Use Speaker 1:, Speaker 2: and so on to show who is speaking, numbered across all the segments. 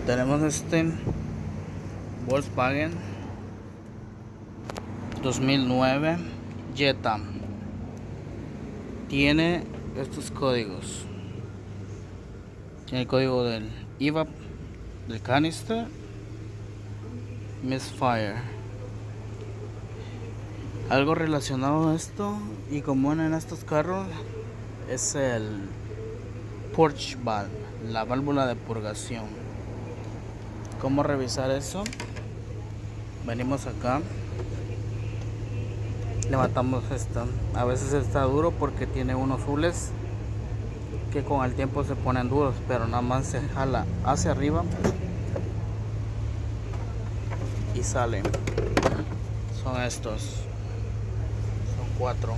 Speaker 1: Tenemos este Volkswagen 2009 Jetta. Tiene estos códigos. Tiene el código del evap, del canister, misfire. Algo relacionado a esto y común en estos carros es el purge valve, la válvula de purgación. ¿Cómo revisar eso? Venimos acá, levantamos esta. A veces está duro porque tiene unos hules que con el tiempo se ponen duros, pero nada más se jala hacia arriba y sale. Son estos, son 4.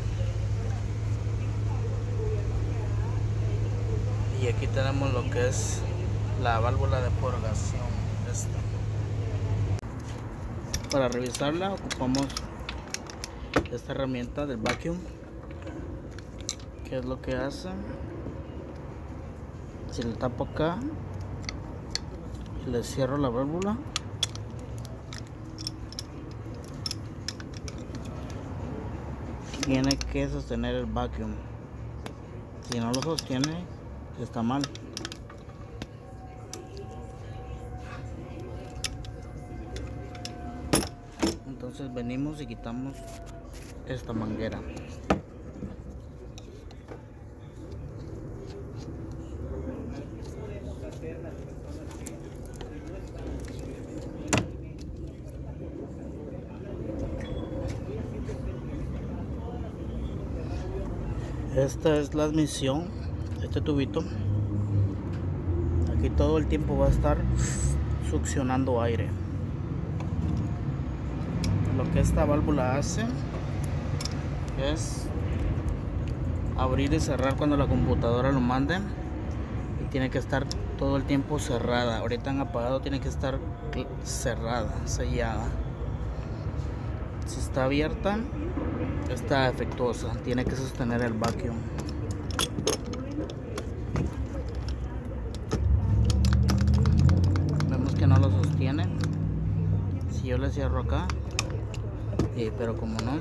Speaker 1: Y aquí tenemos lo que es la válvula de purgación. Para revisarla ocupamos esta herramienta del vacuum. ¿Qué es lo que hace? Si le tapo acá y le cierro la válvula, tiene que sostener el vacuum. Si no lo sostiene, está mal. Entonces venimos y quitamos esta manguera. Esta es la admisión, este tubito. Aquí todo el tiempo va a estar succionando aire. Lo que esta válvula hace es abrir y cerrar cuando la computadora lo mande, y tiene que estar todo el tiempo cerrada. Ahorita en apagado tiene que estar cerrada, sellada. Si está abierta, está defectuosa, tiene que sostener el vacuum. Vemos que no lo sostiene. Si yo le cierro acá, pero como no,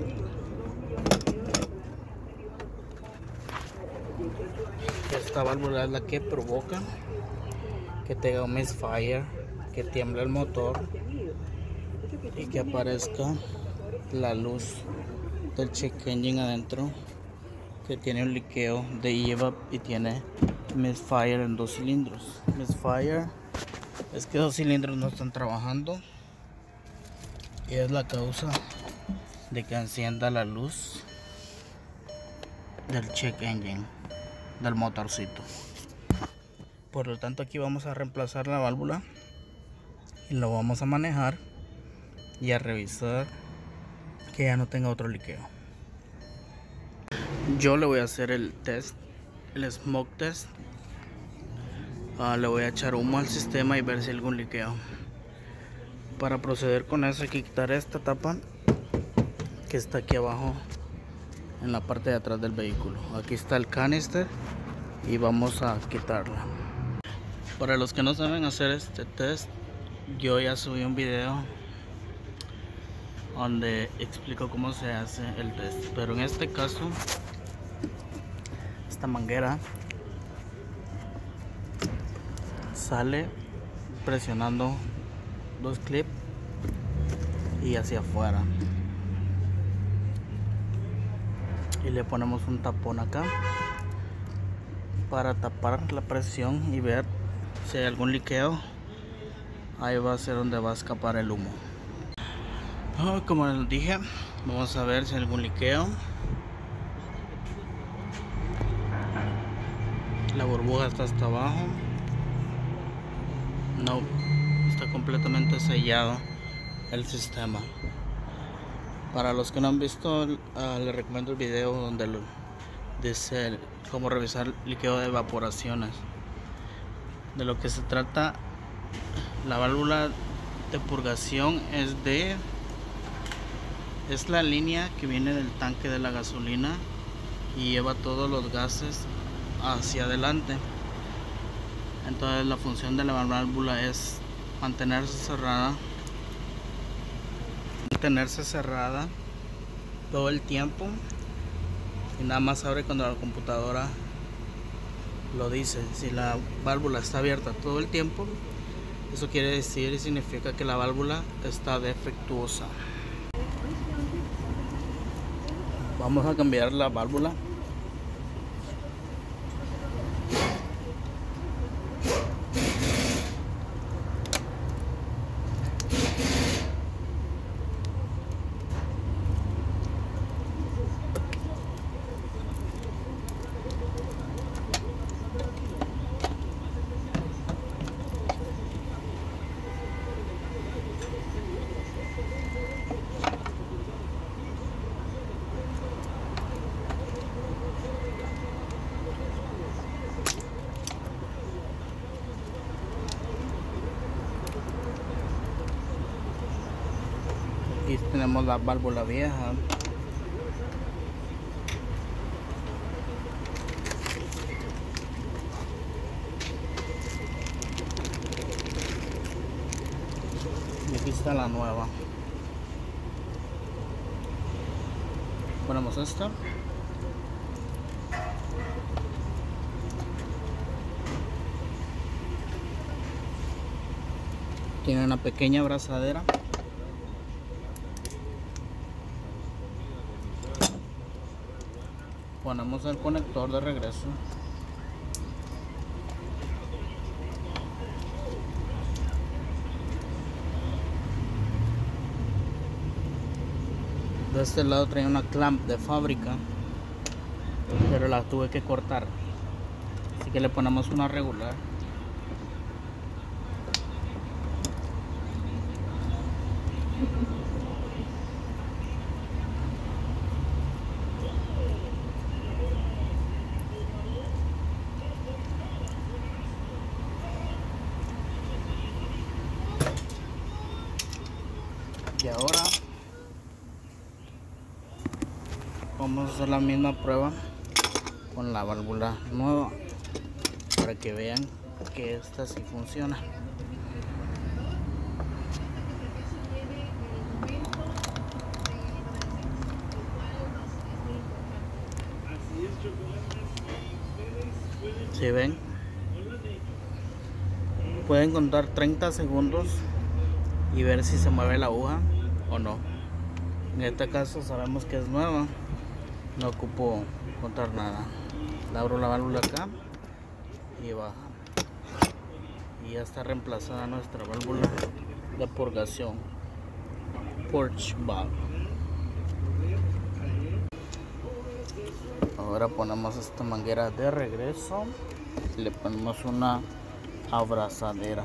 Speaker 1: esta válvula es la que provoca que tenga un misfire, que tiemble el motor y que aparezca la luz del check engine adentro, que tiene un liqueo de evap y tiene misfire en 2 cilindros. Misfire es que 2 cilindros no están trabajando y es la causa de que encienda la luz del check engine del motorcito. Por lo tanto, aquí vamos a reemplazar la válvula y lo vamos a manejar y a revisar que ya no tenga otro liqueo. Yo le voy a hacer el test, el smoke test. Le voy a echar humo al sistema y ver si hay algún liqueo. Para proceder con eso hay que quitar esta tapa que está aquí abajo en la parte de atrás del vehículo. Aquí está el canister y vamos a quitarla. Para los que no saben hacer este test, yo ya subí un video donde explico cómo se hace el test, pero en este caso esta manguera sale presionando 2 clips y hacia afuera, y le ponemos un tapón acá para tapar la presión y ver si hay algún liqueo. Ahí va a ser donde va a escapar el humo. Como les dije, vamos a ver si hay algún liqueo. La burbuja está hasta abajo. No, está completamente sellado el sistema. Para los que no han visto, les recomiendo el video donde dice cómo revisar liqueo de evaporaciones. De lo que se trata la válvula de purgación es la línea que viene del tanque de la gasolina y lleva todos los gases hacia adelante. Entonces la función de la válvula es mantenerse cerrada todo el tiempo, y nada más abre cuando la computadora lo dice. Si la válvula está abierta todo el tiempo, eso quiere decir y significa que la válvula está defectuosa. Vamos a cambiar la válvula. Aquí tenemos la válvula vieja. Y aquí está la nueva. Ponemos esta. Tiene una pequeña abrazadera. Ponemos el conector de regreso. De este lado trae una clamp de fábrica, pero la tuve que cortar, así que le ponemos una regular. Y ahora vamos a hacer la misma prueba con la válvula nueva para que vean que esta sí funciona. Si ven, pueden contar 30 segundos y ver si se mueve la aguja o no. En este caso sabemos que es nueva, no ocupo contar nada. Le abro la válvula acá y baja, y ya está reemplazada nuestra válvula de purgación Purge Valve. Ahora ponemos esta manguera de regreso y le ponemos una abrazadera.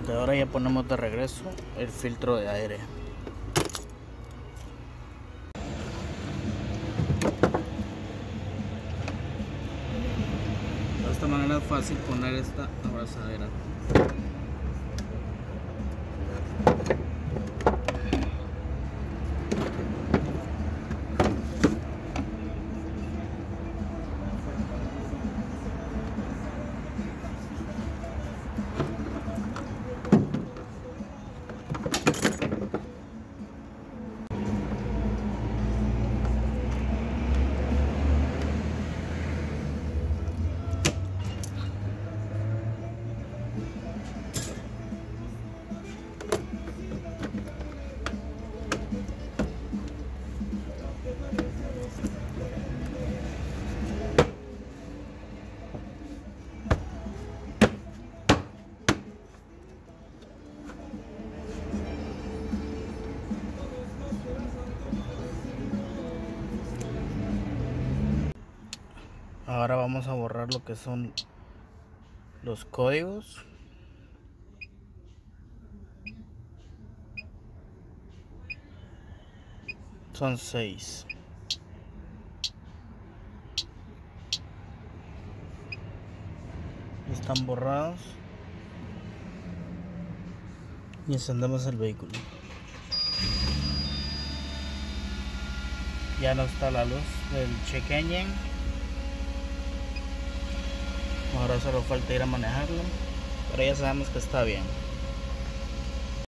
Speaker 1: De ahora ya ponemos de regreso el filtro de aire. De esta manera es fácil poner esta abrazadera. Ahora vamos a borrar lo que son los códigos. Son 6. Están borrados. Y encendemos el vehículo. Ya no está la luz del check engine. Ahora solo falta ir a manejarlo, pero ya sabemos que está bien.